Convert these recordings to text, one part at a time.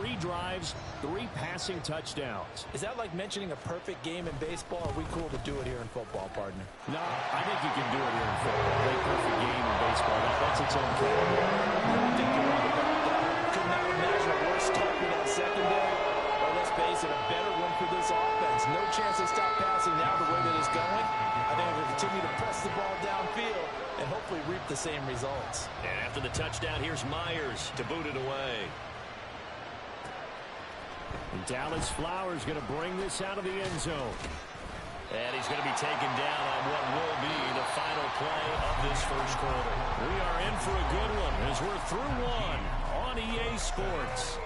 3 drives, 3 passing touchdowns. Is that like mentioning a perfect game in baseball? Or are we cool to do it here in football, partner? No, I think you can do it here in football. A perfect game in baseball. That's its own category. I think you're right about that. Could not imagine a worse start for that secondary. Or let's face it, a better one for this offense. No chance they stop passing now the way that it's going. I think they'll continue to press the ball downfield and hopefully reap the same results. And after the touchdown, here's Myers to boot it away. And Dallas Flowers going to bring this out of the end zone. And he's going to be taken down on what will be the final play of this first quarter. We are in for a good one as we're through one on EA Sports.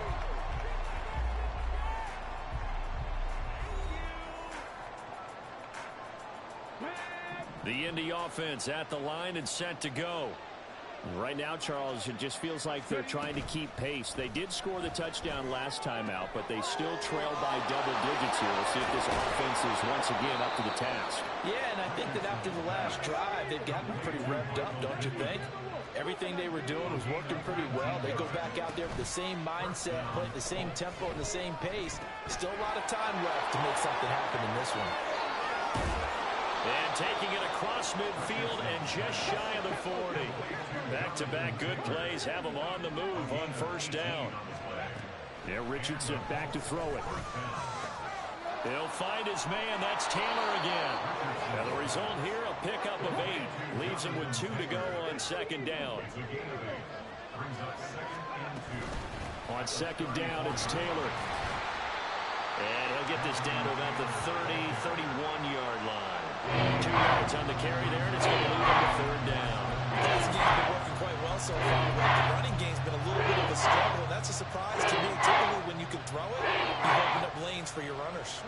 The Indy offense at the line and set to go. Right now, Charles, it just feels like they're trying to keep pace. They did score the touchdown last time out, but they still trail by double digits here. We'll see if this offense is once again up to the task. Yeah, and I think that after the last drive, they've gotten pretty revved up, don't you think? Everything they were doing was working pretty well. They go back out there with the same mindset, play at the same tempo and the same pace. Still a lot of time left to make something happen in this one. And taking it across midfield and just shy of the 40. Back-to-back good plays have them on the move on first down. Yeah, Richardson back to throw it. He'll find his man. That's Taylor again. And the result here, a pickup of 8. Leaves him with 2 to go on second down. On second down, it's Taylor. And he'll get this down to about the 31-yard line. 2 yards on the carry there, and it's going to lead him to third down. This game's been working quite well so far. The running game's been a little bit of a struggle. That's a surprise to me. Typically, when you can throw it, you open up lanes for your runners.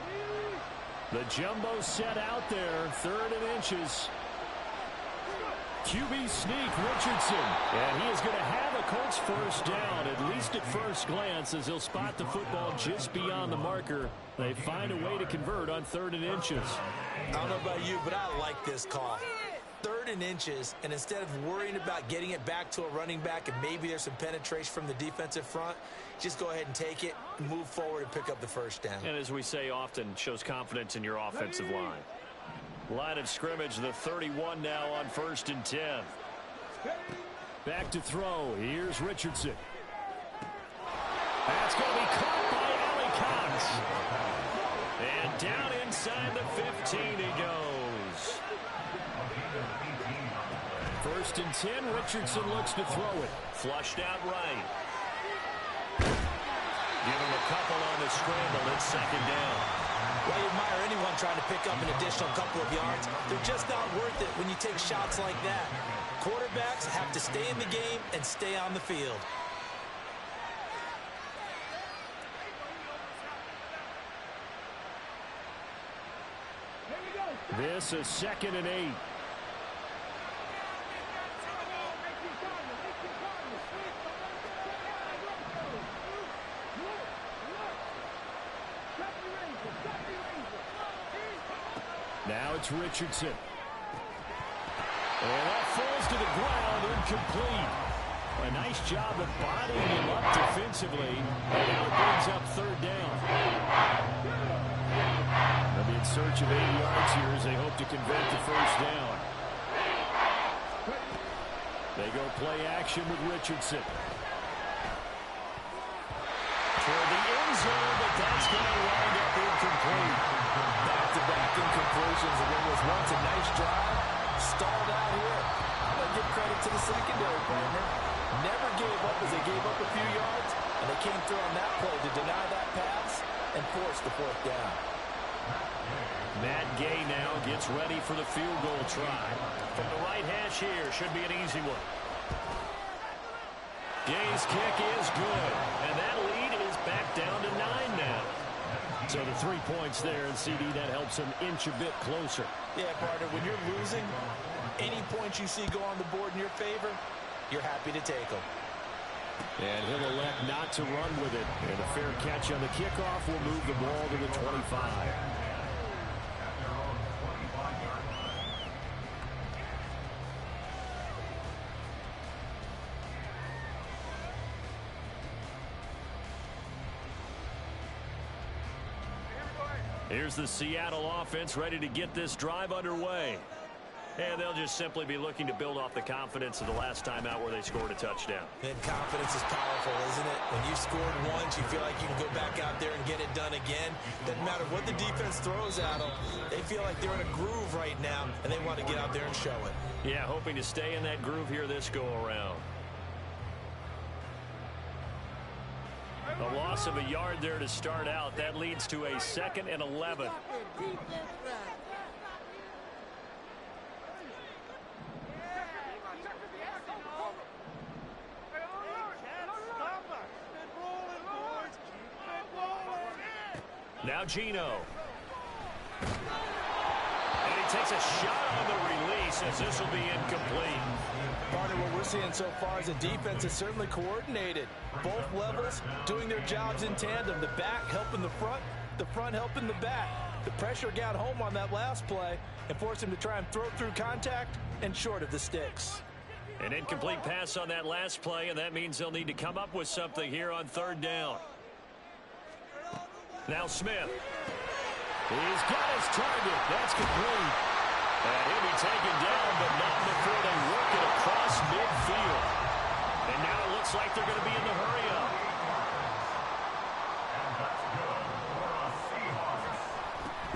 The jumbo set out there, 3rd and inches. QB sneak, Richardson. And he is going to have a Colts first down, at least at first glance, as he'll spot the football just beyond the marker. They find a way to convert on 3rd and inches. I don't know about you, but I like this call. 3rd and inches, and instead of worrying about getting it back to a running back and maybe there's some penetration from the defensive front, just go ahead and take it, move forward, and pick up the first down. And as we say often, shows confidence in your offensive line. Line of scrimmage, the 31 now on 1st and 10. Back to throw. Here's Richardson. That's going to be caught by Allie Cox. And down inside the 15 he goes. 1st and 10. Richardson looks to throw it. Flushed out right. Give him a couple on the scramble. It's second down. Well, you admire anyone trying to pick up an additional couple of yards. They're just not worth it when you take shots like that. Quarterbacks have to stay in the game and stay on the field. This is 2nd and 8. Now it's Richardson. And that falls to the ground, incomplete. A nice job of bodying him up defensively. And now it brings up 3rd down. They'll be in search of 8 yards here as they hope to convert the first down. They go play action with Richardson. For the end zone, but that's going to wind up incomplete. Back-to-back incompletions, and it was once a nice drive. Stalled out here. I'm going to give credit to the secondary, partner. Never gave up as they gave up a few yards, and they came through on that play to deny that pass and force the 4th down. Matt Gay now gets ready for the field goal try. From the right hash here, should be an easy one. Gay's kick is good, and that lead is back down to 9 now. So the 3 points there, and CD, that helps him inch a bit closer. Yeah, partner, when you're losing, any points you see go on the board in your favor, you're happy to take them. And he'll elect not to run with it. And a fair catch on the kickoff will move the ball to the 25. Here's the Seattle offense ready to get this drive underway. And they'll just simply be looking to build off the confidence of the last time out where they scored a touchdown. And confidence is powerful, isn't it? When you've scored once, you feel like you can go back out there and get it done again. Doesn't matter what the defense throws at them. They feel like they're in a groove right now, and they want to get out there and show it. Yeah, hoping to stay in that groove here this go-around. A loss of a yard there to start out. That leads to a 2nd and 11. Now Geno. And he takes a shot on the release as this will be incomplete. Partner, what we're seeing so far is the defense is certainly coordinated. Both levels doing their jobs in tandem. The back helping the front helping the back. The pressure got home on that last play and forced him to try and throw through contact and short of the sticks. An incomplete pass on that last play, and that means they'll need to come up with something here on 3rd down. Now Smith. He's got his target. That's complete. And he'll be taken down, but not before they work it across midfield. And now it looks like they're going to be in the hurry-up.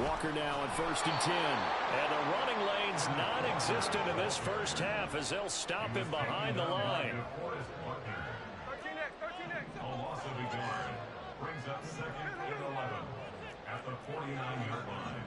Walker now on 1st and 10. And the running lane's non-existent in this first half as they'll stop him behind the line. A loss of a yard brings up 2nd and 11 at the 49-yard line.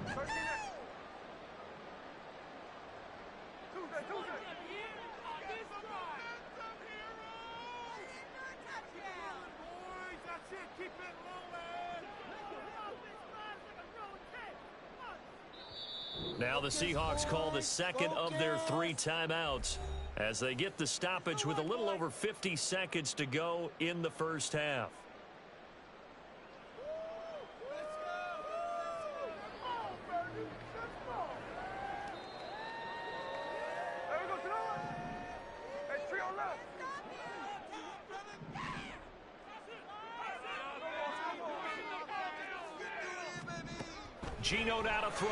Now the Seahawks call the 2nd of their 3 timeouts as they get the stoppage with a little over 50 seconds to go in the first half. Geno now to throw.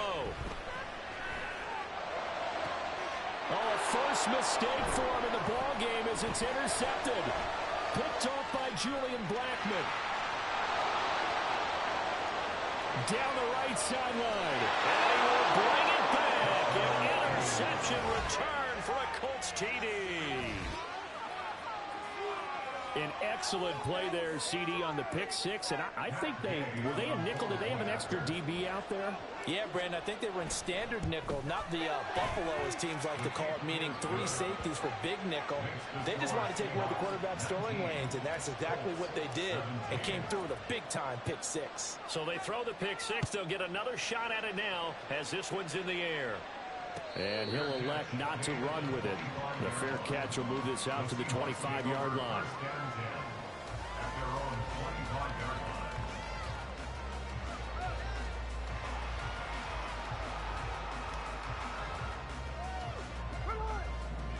Oh, a first mistake for him in the ball game as it's intercepted. Picked off by Julian Blackmon. Down the right sideline. And he will bring it back. An interception return for a Colts TD. An excellent play there, CD, on the pick six. And I think were they a nickel? Did they have an extra DB out there? Yeah, Brandon, I think they were in standard nickel, not the Buffalo, as teams like to call it, meaning 3 safeties for big nickel. They just want to take away the quarterback's throwing lanes, and that's exactly what they did, and came through with a big-time pick six. So they throw the pick six. They'll get another shot at it now as this one's in the air. And he'll elect not to run with it. The fair catch will move this out to the 25-yard line.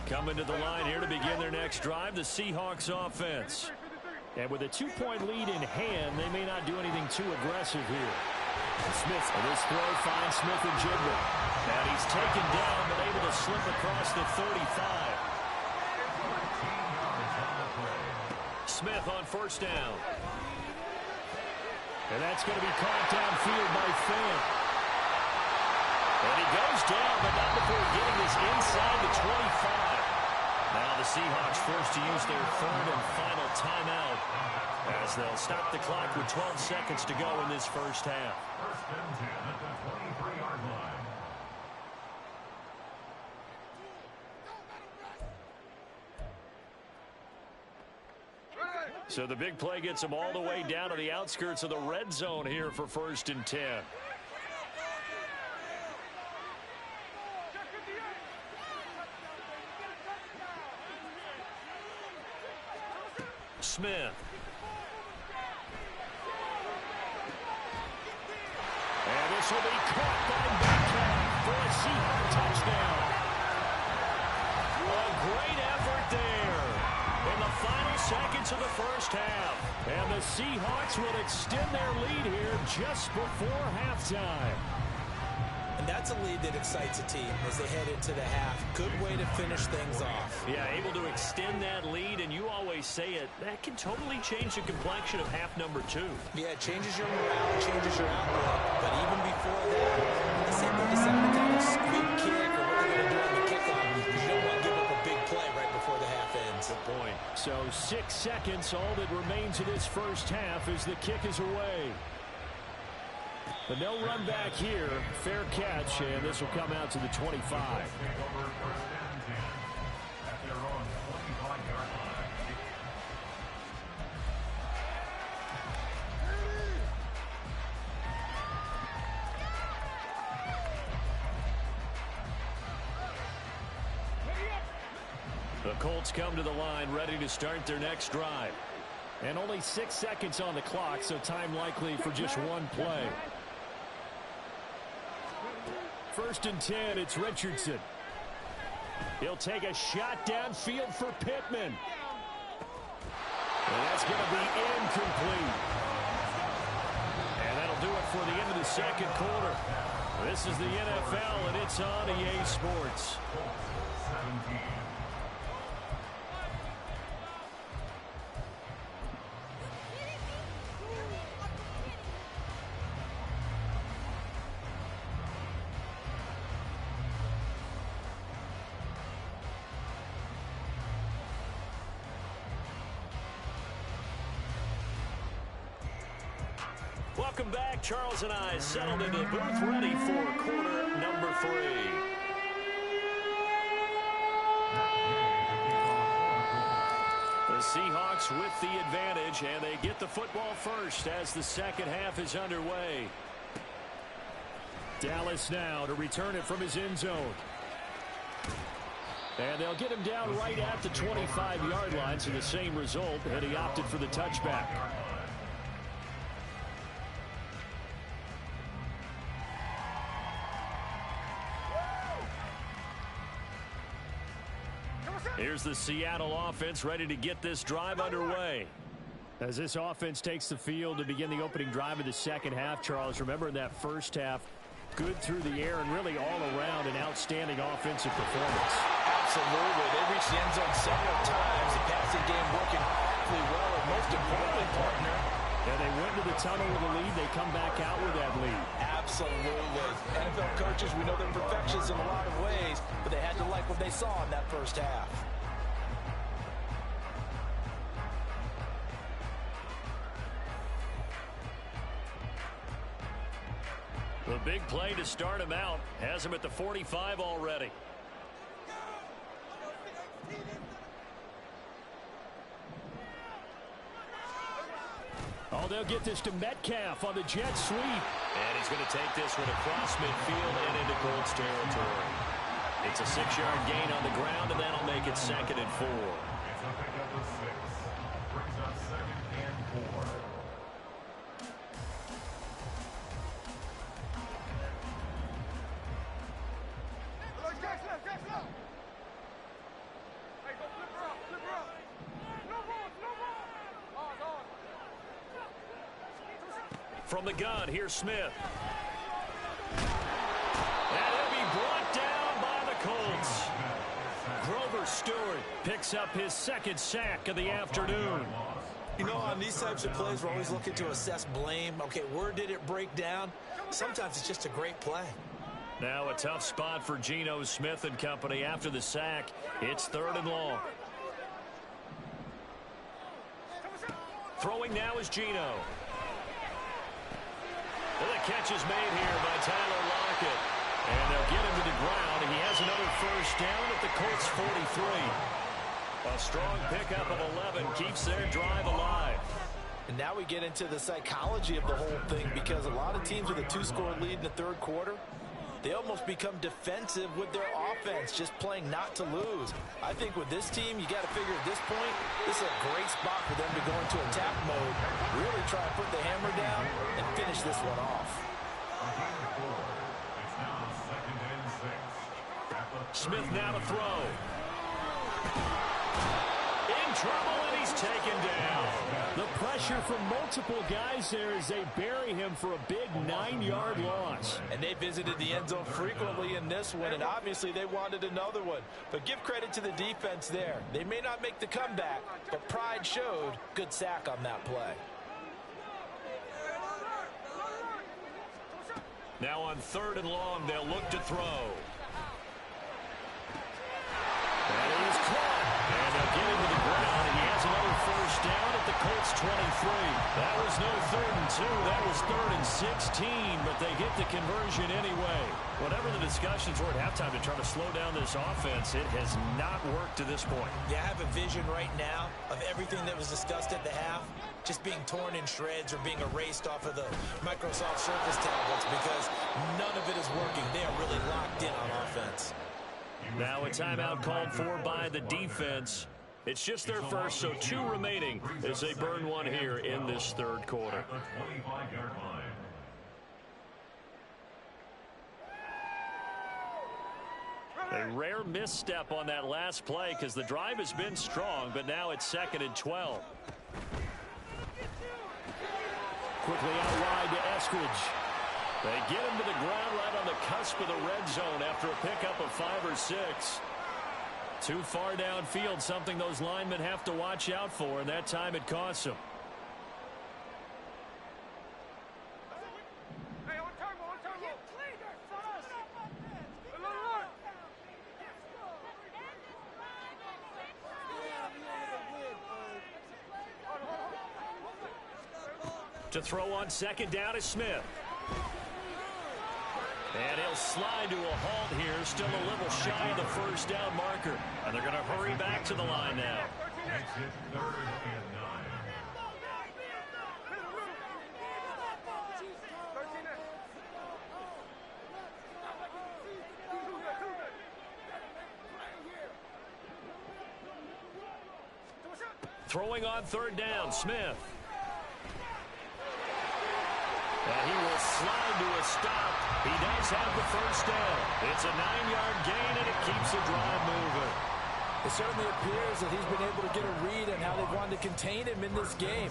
Coming to the line here to begin their next drive, the Seahawks offense. And with a 2-point lead in hand, they may not do anything too aggressive here. Smith, and this throw finds Smith and Jigba. And he's taken down, but able to slip across the 35. Smith on first down. And that's going to be caught downfield by Fant. And he goes down, but not before getting this inside the 25. Now the Seahawks forced to use their 3rd and final timeout as they'll stop the clock with 12 seconds to go in this first half. 1st and 10 at the 23-yard line. So the big play gets them all the way down to the outskirts of the red zone here for 1st and 10. Smith. And this will be caught by Metcalf for a Seahawks touchdown. A great effort there. in the final seconds of the first half. And the Seahawks will extend their lead here just before halftime. And that's a lead that excites a team as they head into the half. Good way to finish things off. Yeah, able to extend that lead, and you always say it, that can totally change the complexion of half number 2. Yeah, it changes your morale, changes your outlook. But even before that, let's say they decide to kind of squib kick or what they're going to do on the kickoff. You don't want to give up a big play right before the half ends. Good point. So 6 seconds, all that remains of this first half as the kick is away. But no run back here. Fair catch, and this will come out to the 25. The Colts come to the line, ready to start their next drive. And only 6 seconds on the clock, so time likely for just one play. 1st and 10, it's Richardson. He'll take a shot downfield for Pittman. And that's going to be incomplete. And that'll do it for the end of the second quarter. This is the NFL, and it's on EA Sports. Welcome back. Charles and I settled into the booth, ready for quarter number 3. The Seahawks with the advantage, and they get the football first as the second half is underway. Dallas now to return it from his end zone. And they'll get him down right at the 25-yard line, so the same result, and he opted for the touchback. Here's the Seattle offense ready to get this drive underway. As this offense takes the field to begin the opening drive of the second half, Charles, remember in that first half, good through the air and really all around an outstanding offensive performance. Absolutely. They reached the end zone several times. The passing game working really well, and most importantly, partner. And they went to the tunnel with a lead. They come back out with that lead. Absolutely. NFL coaches, we know they're perfectionists in a lot of ways, but they had to like what they saw in that first half. The big play to start him out has him at the 45 already. Oh, they'll get this to Metcalf on the jet sweep. And he's going to take this one across midfield and into Colts territory. It's a 6-yard gain on the ground, and that'll make it 2nd and 4. It's a pickup of 6. Brings up 2nd and 4. From the gun, here's Smith. And he'll be brought down by the Colts. Grover Stewart picks up his 2nd sack of the afternoon. You know, on these types of plays, we're always looking to assess blame. Okay, where did it break down? Sometimes it's just a great play. Now a tough spot for Geno Smith and company after the sack. It's 3rd and long. Throwing now is Geno. Well, the catch is made here by Tyler Lockett. And they'll get him to the ground. He has another 1st down at the Colts 43. A strong pickup of 11 keeps their drive alive. And now we get into the psychology of the whole thing, because a lot of teams with a 2-score lead in the 3rd quarter, they almost become defensive with their offense, just playing not to lose. I think with this team, you got to figure at this point, this is a great spot for them to go into attack mode, really try to put the hammer down and finish this one off. It's now 2nd and 6. Smith now to throw. trouble, and he's taken down. The pressure from multiple guys there as they bury him for a big 9-yard loss. And they visited the end zone frequently in this one, and obviously they wanted another one. But give credit to the defense there. They may not make the comeback, but pride showed. Good sack on that play. Now on 3rd and long, they'll look to throw. And he is caught. And they'll get him to the ground, and he has another first down at the Colts 23. That was no 3rd and 2. That was 3rd and 16, but they get the conversion anyway. Whatever the discussions were at halftime to try to slow down this offense, it has not worked to this point. Yeah, I have a vision right now of everything that was discussed at the half just being torn in shreds or being erased off of the Microsoft Surface tablets because none of it is working. They are really locked in on offense. Now a timeout called for by the defense. It's just their first, so 2 remaining as they burn one here in this 3rd quarter. At the 25-yard line. A rare misstep on that last play because the drive has been strong, but now it's 2nd and 12. Quickly out wide to Eskridge. They get him to the ground right on the cusp of the red zone after a pickup of 5 or 6. Too far downfield, something those linemen have to watch out for, and that time it costs them. To throw on 2nd down is Smith. And he'll slide to a halt here, still a little shy of the first down marker. And they're going to hurry back to the line now. Makes it 3rd and 9. Throwing on 3rd down, Smith. And he will slide to a stop. He does have the first down. It's a 9-yard gain, and it keeps the drive moving. It certainly appears that he's been able to get a read on how they've wanted to contain him in this game.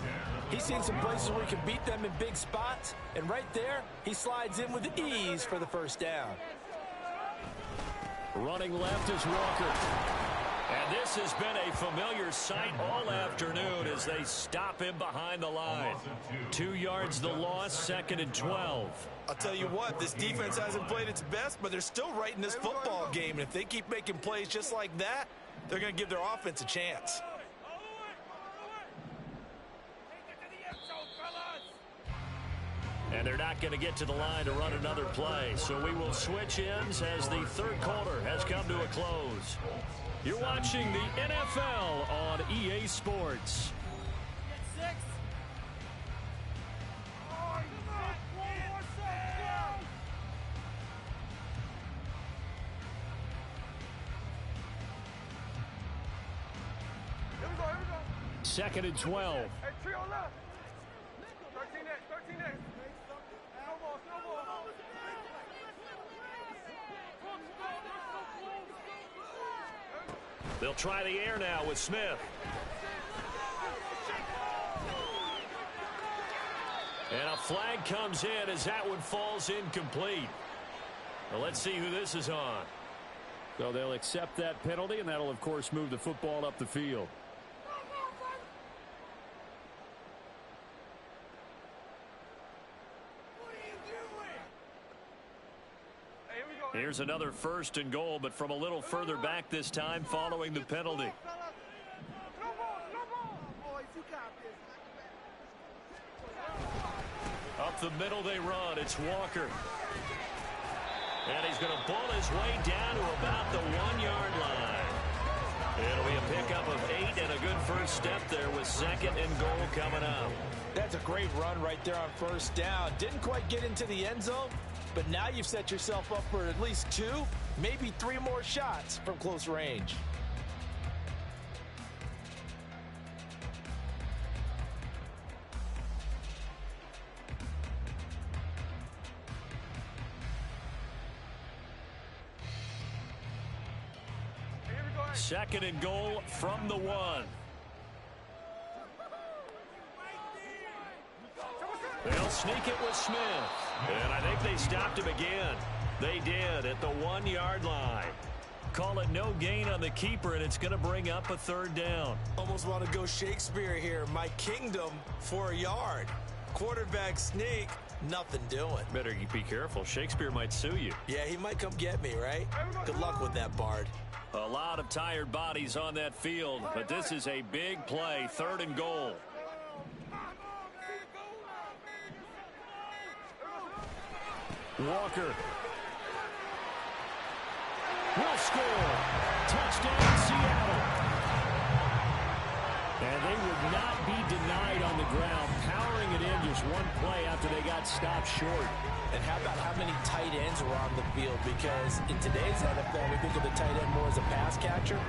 He's seen some places where he can beat them in big spots, and right there, he slides in with ease for the first down. Running left is Walker. And this has been a familiar sight all afternoon as they stop him behind the line. 2 yards the loss, 2nd and 12. I'll tell you what, this defense hasn't played its best, but they're still right in this football game. And if they keep making plays just like that, they're going to give their offense a chance. And they're not going to get to the line to run another play. So we will switch ends as the 3rd quarter has come to a close. You're watching the NFL on EA Sports. Second and 12. They'll try the air now with Smith. And a flag comes in as that one falls incomplete. Well, let's see who this is on. So they'll accept that penalty, and that'll, of course, move the football up the field. Here's another 1st and goal, but from a little further back this time following the penalty. Up the middle they run. It's Walker. And he's going to bull his way down to about the 1-yard line. It'll be a pickup of 8 and a good first step there with 2nd and goal coming up. That's a great run right there on first down. Didn't quite get into the end zone, but now you've set yourself up for at least 2, maybe 3 more shots from close range. Second and goal from the 1. They'll sneak it with Smith. And I think they stopped him again. They did at the 1-yard line. Call it no gain on the keeper, and it's going to bring up a third down. Almost want to go Shakespeare here. My kingdom for a yard. Quarterback sneak, nothing doing. Better be careful. Shakespeare might sue you. Yeah, he might come get me, right? Good luck with that, Bard. A lot of tired bodies on that field, but this is a big play, 3rd and goal. Walker will score. Touchdown, Seattle. And they would not be denied on the ground, powering it in just one play after they got stopped short. And how about how many tight ends were on the field? Because in today's NFL, we think of the tight end more as a pass catcher.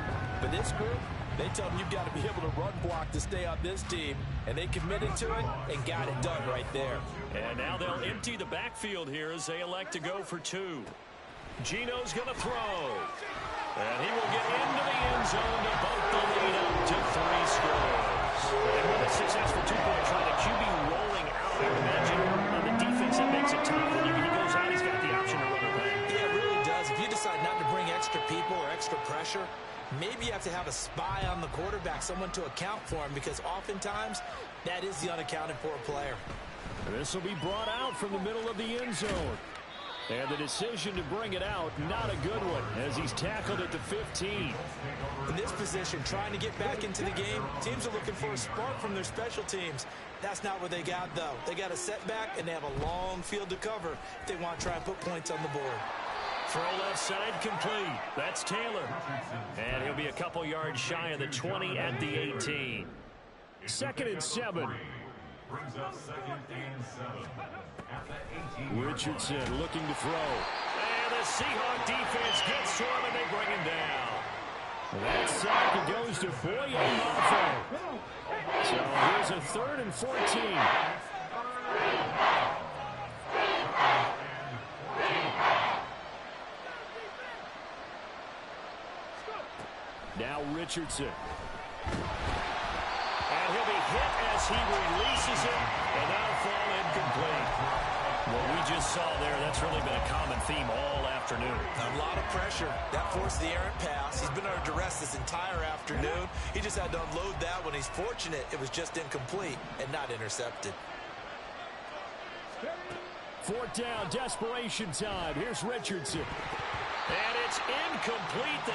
But this group, they tell them you've got to be able to run block to stay on this team. And they committed to it and got it done right there. And now they'll empty the backfield here as they elect to go for 2. Gino's going to throw. And he will get into the end zone to boat the lead up to 3 scores. And with a successful 2-point try, the QB rolling out, I would imagine on the defense that makes it tough. When he goes out, he's got the option to run it back. Yeah, it really does. If you decide not to bring extra people or extra pressure, maybe you have to have a spy on the quarterback, someone to account for him, because oftentimes that is the unaccounted for player. This will be brought out from the middle of the end zone. And the decision to bring it out, not a good one, as he's tackled at the 15. In this position, trying to get back into the game, teams are looking for a spark from their special teams. That's not what they got, though. They got a setback, and they have a long field to cover if they want to try and put points on the board. Throw left side complete. That's Taylor. And he'll be a couple yards shy of the 20 at the 18. 2nd and 7. Brings up 2nd and 7. At the 18. Richardson looking to throw. And the Seahawk defense gets to him, and they bring him down. That sack goes to Boye. So here's a 3rd and 14. Now Richardson. And he'll be hit as he releases it, and that'll fall incomplete. What we just saw there, that's really been a common theme all afternoon. A lot of pressure. That forced the errant pass. He's been under duress this entire afternoon. He just had to unload that one. He's fortunate it was just incomplete and not intercepted. 4th down, desperation time. Here's Richardson. And it's incomplete.